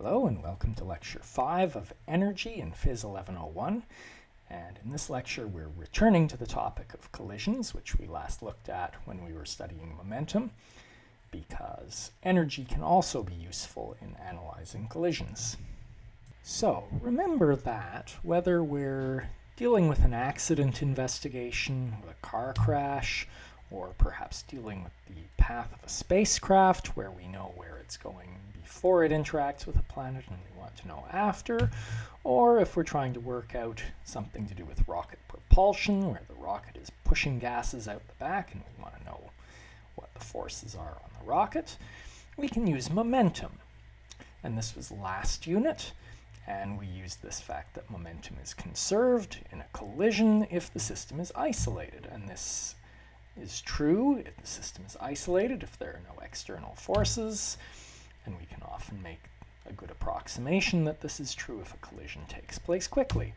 Hello and welcome to Lecture 5 of Energy in PHYS 1101. And in this lecture we're returning to the topic of collisions, which we last looked at when we were studying momentum, because energy can also be useful in analyzing collisions. So remember that whether we're dealing with an accident investigation, with a car crash, or perhaps dealing with the path of a spacecraft where we know where it's going before it interacts with a planet and we want to know after, or if we're trying to work out something to do with rocket propulsion where the rocket is pushing gases out the back and we want to know what the forces are on the rocket, we can use momentum. And this was last unit, and we used this fact that momentum is conserved in a collision if the system is isolated. And this is true if the system is isolated, if there are no external forces, and we can often make a good approximation that this is true if a collision takes place quickly.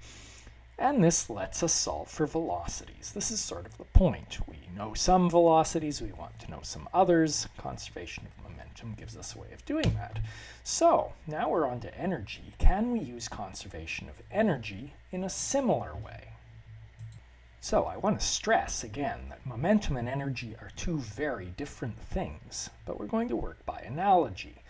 And this lets us solve for velocities. This is sort of the point. We know some velocities, we want to know some others. Conservation of momentum gives us a way of doing that. So now we're on to energy. Can we use conservation of energy in a similar way? So I want to stress again that momentum and energy are two very different things, but we're going to work by analogy.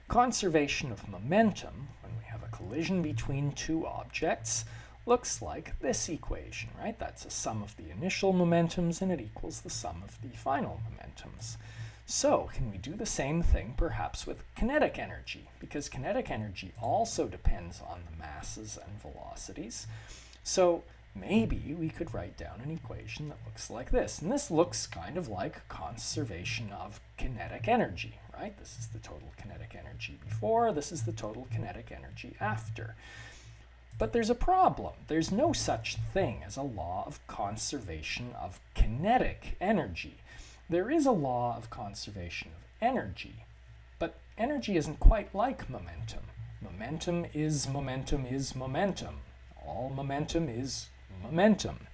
Conservation of momentum, when we have a collision between two objects, looks like this equation, right? That's a sum of the initial momentums and it equals the sum of the final momentums. So can we do the same thing perhaps with kinetic energy? Because kinetic energy also depends on the masses and velocities. So maybe we could write down an equation that looks like this. And this looks kind of like conservation of kinetic energy, right? This is the total kinetic energy before, this is the total kinetic energy after. But there's a problem. There's no such thing as a law of conservation of kinetic energy. There is a law of conservation of energy, but energy isn't quite like momentum. Momentum is momentum is momentum. All momentum is momentum.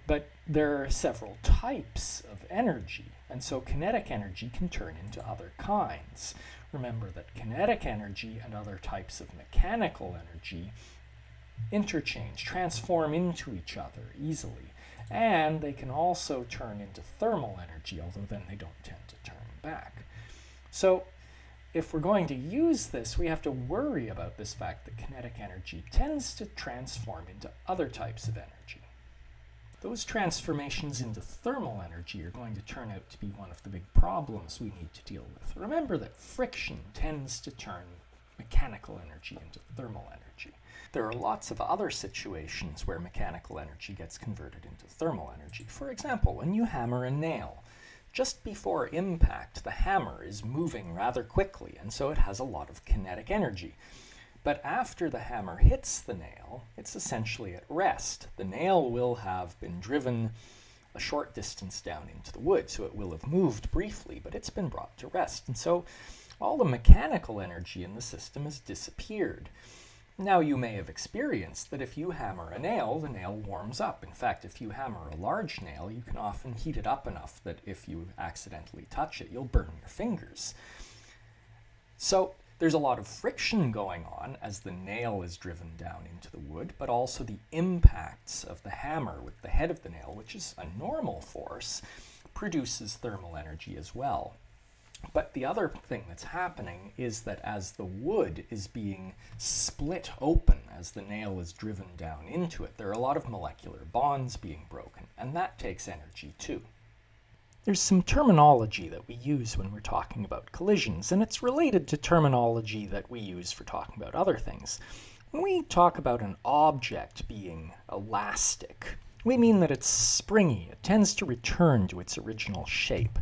But there are several types of energy, and so kinetic energy can turn into other kinds. Remember that kinetic energy and other types of mechanical energy interchange, transform into each other easily, and they can also turn into thermal energy, although then they don't tend to turn back. So if we're going to use this, we have to worry about this fact that kinetic energy tends to transform into other types of energy. Those transformations into thermal energy are going to turn out to be one of the big problems we need to deal with. Remember that friction tends to turn mechanical energy into thermal energy. There are lots of other situations where mechanical energy gets converted into thermal energy. For example, when you hammer a nail, just before impact, the hammer is moving rather quickly, and so it has a lot of kinetic energy. But after the hammer hits the nail, it's essentially at rest. The nail will have been driven a short distance down into the wood, so it will have moved briefly, but it's been brought to rest. And so all the mechanical energy in the system has disappeared. Now you may have experienced that if you hammer a nail, the nail warms up. In fact, if you hammer a large nail, you can often heat it up enough that if you accidentally touch it, you'll burn your fingers. So there's a lot of friction going on as the nail is driven down into the wood, but also the impacts of the hammer with the head of the nail, which is a normal force, produces thermal energy as well. But the other thing that's happening is that as the wood is being split open, as the nail is driven down into it, there are a lot of molecular bonds being broken, and that takes energy too. There's some terminology that we use when we're talking about collisions, and it's related to terminology that we use for talking about other things. When we talk about an object being elastic, we mean that it's springy. It tends to return to its original shape.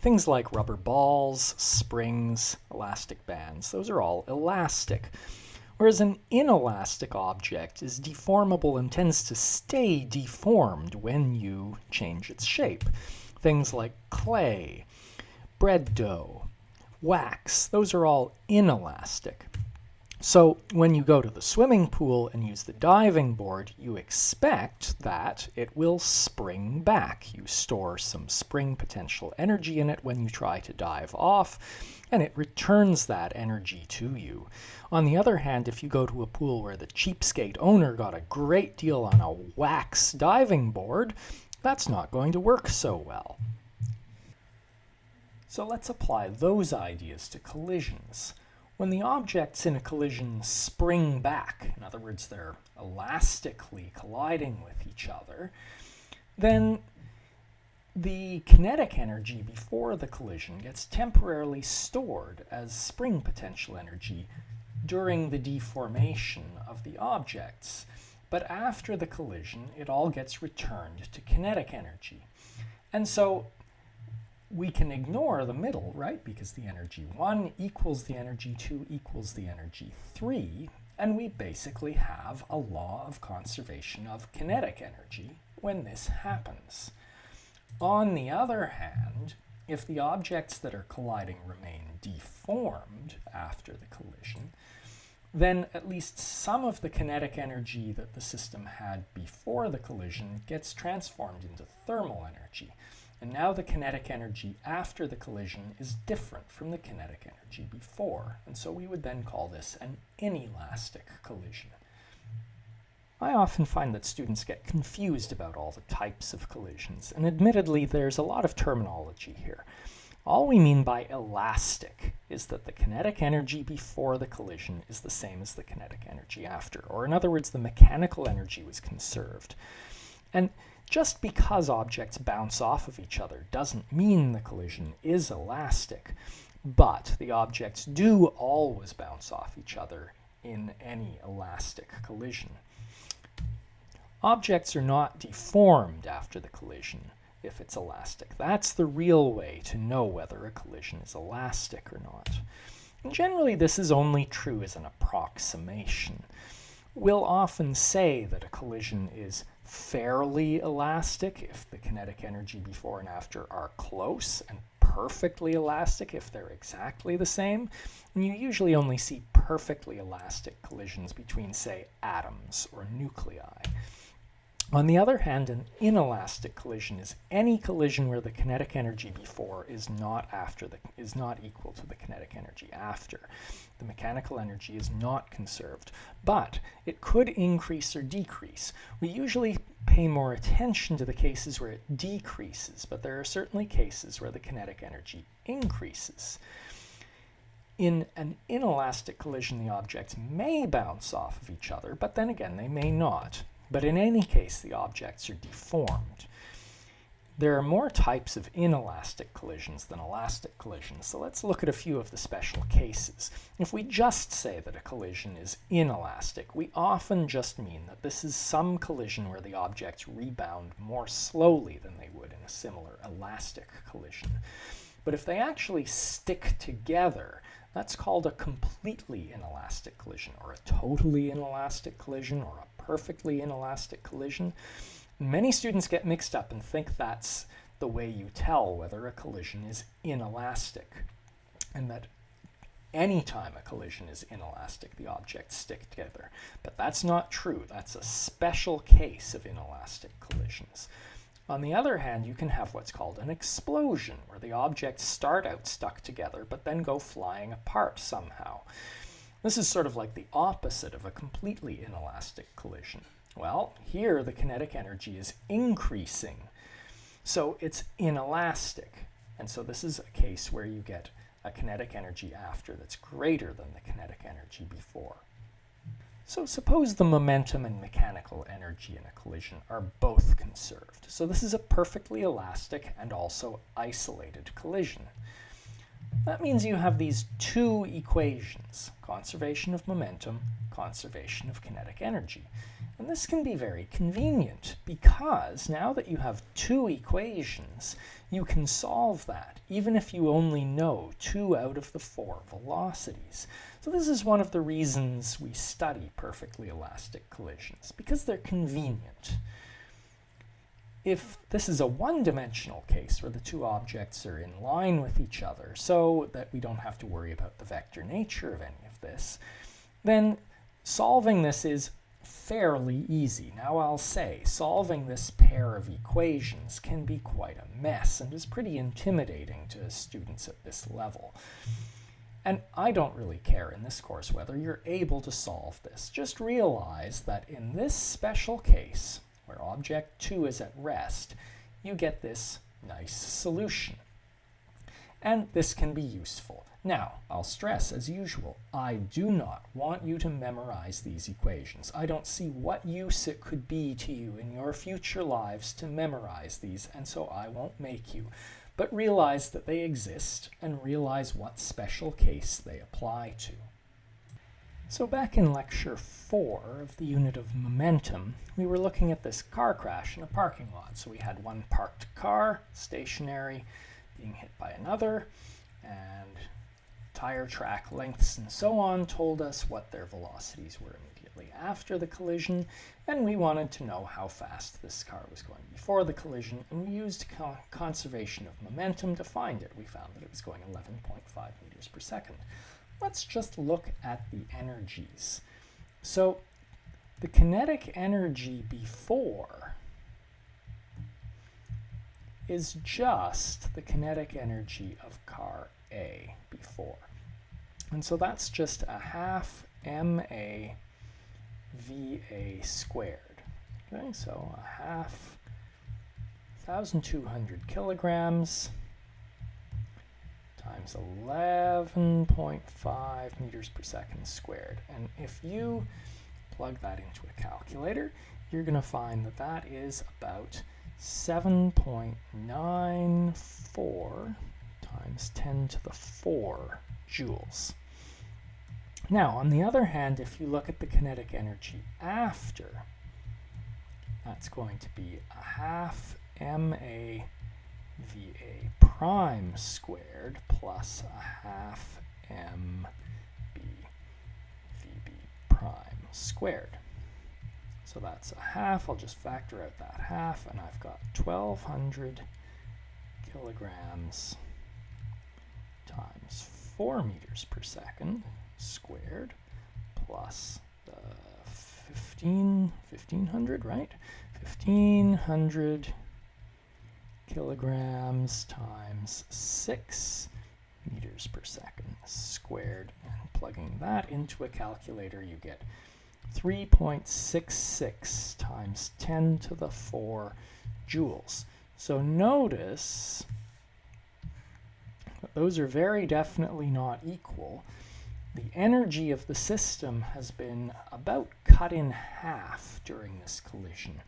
Things like rubber balls, springs, elastic bands, those are all elastic. Whereas an inelastic object is deformable and tends to stay deformed when you change its shape. Things like clay, bread dough, wax, those are all inelastic. So when you go to the swimming pool and use the diving board, you expect that it will spring back. You store some spring potential energy in it when you try to dive off, and it returns that energy to you. On the other hand, if you go to a pool where the cheapskate owner got a great deal on a wax diving board, that's not going to work so well. So let's apply those ideas to collisions. When the objects in a collision spring back, in other words, they're elastically colliding with each other, then the kinetic energy before the collision gets temporarily stored as spring potential energy during the deformation of the objects. But after the collision, it all gets returned to kinetic energy. And so we can ignore the middle, right? Because the energy 1 equals the energy 2 equals the energy 3, and we basically have a law of conservation of kinetic energy when this happens. On the other hand, if the objects that are colliding remain deformed after the collision, then at least some of the kinetic energy that the system had before the collision gets transformed into thermal energy. And now the kinetic energy after the collision is different from the kinetic energy before. And so we would then call this an inelastic collision. I often find that students get confused about all the types of collisions, and admittedly there's a lot of terminology here. All we mean by elastic is that the kinetic energy before the collision is the same as the kinetic energy after, or in other words, the mechanical energy was conserved. And just because objects bounce off of each other doesn't mean the collision is elastic, but the objects do always bounce off each other in any elastic collision. Objects are not deformed after the collision if it's elastic. That's the real way to know whether a collision is elastic or not. And generally, this is only true as an approximation. We'll often say that a collision is fairly elastic if the kinetic energy before and after are close, and perfectly elastic if they're exactly the same. And you usually only see perfectly elastic collisions between, say, atoms or nuclei. On the other hand, an inelastic collision is any collision where the kinetic energy before is not equal to the kinetic energy after. The mechanical energy is not conserved, but it could increase or decrease. We usually pay more attention to the cases where it decreases, but there are certainly cases where the kinetic energy increases. In an inelastic collision, the objects may bounce off of each other, but then again, they may not. But in any case, the objects are deformed. There are more types of inelastic collisions than elastic collisions, so let's look at a few of the special cases. If we just say that a collision is inelastic, we often just mean that this is some collision where the objects rebound more slowly than they would in a similar elastic collision. But if they actually stick together, that's called a completely inelastic collision, or a totally inelastic collision, or a perfectly inelastic collision. Many students get mixed up and think that's the way you tell whether a collision is inelastic, and that anytime a collision is inelastic, the objects stick together. But that's not true. That's a special case of inelastic collisions. On the other hand, you can have what's called an explosion, where the objects start out stuck together but then go flying apart somehow. This is sort of like the opposite of a completely inelastic collision. Well, here the kinetic energy is increasing, so it's inelastic. And so this is a case where you get a kinetic energy after that's greater than the kinetic energy before. So suppose the momentum and mechanical energy in a collision are both conserved. So this is a perfectly elastic and also isolated collision. That means you have these two equations, conservation of momentum, conservation of kinetic energy. And this can be very convenient because now that you have two equations, you can solve that, even if you only know 2 out of the 4 velocities. So this is one of the reasons we study perfectly elastic collisions, because they're convenient. If this is a one-dimensional case where the two objects are in line with each other so that we don't have to worry about the vector nature of any of this, then solving this is fairly easy. Now I'll say, solving this pair of equations can be quite a mess and is pretty intimidating to students at this level. And I don't really care in this course whether you're able to solve this. Just realize that in this special case, where object 2 is at rest, you get this nice solution. And this can be useful. Now, I'll stress, as usual, I do not want you to memorize these equations. I don't see what use it could be to you in your future lives to memorize these, and so I won't make you. But realize that they exist and realize what special case they apply to. So back in lecture 4 of the unit of momentum, we were looking at this car crash in a parking lot. So we had one parked car, stationary, being hit by another, and tire track lengths and so on told us what their velocities were immediately after the collision, and we wanted to know how fast this car was going before the collision, and we used conservation of momentum to find it. We found that it was going 11.5 meters per second. Let's just look at the energies. So the kinetic energy before is just the kinetic energy of car A before. And so that's just a half ma va squared. Okay, so a half 1,200 kilograms times 11.5 meters per second squared. And if you plug that into a calculator, you're going to find that that is about 7.94 times 10 to the 4 joules. Now, on the other hand, if you look at the kinetic energy after, that's going to be a half ma va prime squared plus a half mb vb prime squared. So that's a half. I'll just factor out that half, and I've got 1,200 kilograms times 4 meters per second squared plus the 1,500, right? 1,500 kilograms times 6 meters per second squared. And plugging that into a calculator, you get 3.66 times 10 to the 4 joules. So notice that those are very definitely not equal. The energy of the system has been about cut in half during this collision.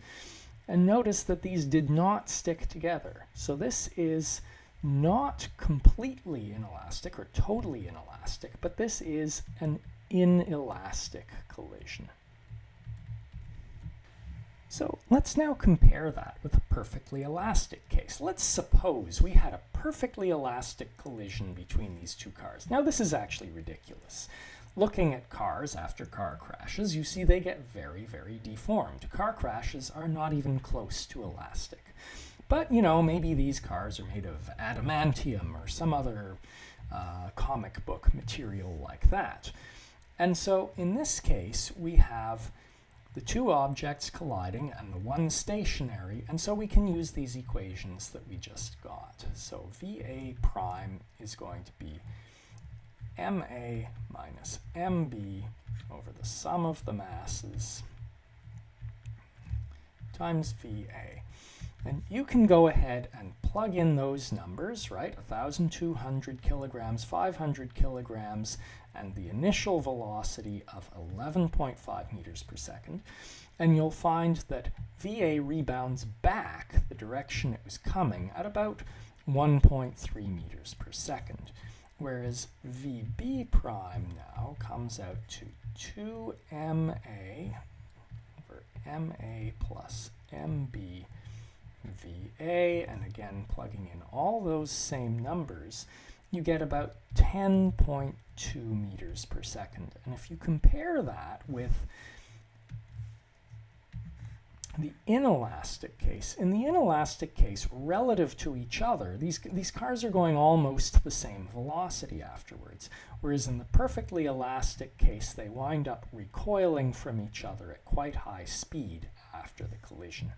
And notice that these did not stick together. So this is not completely inelastic or totally inelastic, but this is an inelastic collision. So let's now compare that with a perfectly elastic case. Let's suppose we had a perfectly elastic collision between these two cars. Now this is actually ridiculous. Looking at cars after car crashes, you see they get very, very deformed. Car crashes are not even close to elastic. But, you know, maybe these cars are made of adamantium or some other comic book material like that. And so in this case, we have the two objects colliding and the one stationary, and so we can use these equations that we just got. So VA prime is going to be MA minus MB over the sum of the masses times VA. And you can go ahead and plug in those numbers, right? 1,200 kilograms, 500 kilograms, and the initial velocity of 11.5 meters per second. And you'll find that VA rebounds back the direction it was coming at about 1.3 meters per second. Whereas VB prime now comes out to 2MA over MA plus MB VA, and again plugging in all those same numbers, you get about 10.2 meters per second. And if you compare that with the inelastic case, in the inelastic case, relative to each other, these cars are going almost the same velocity afterwards, whereas in the perfectly elastic case, they wind up recoiling from each other at quite high speed after the collision.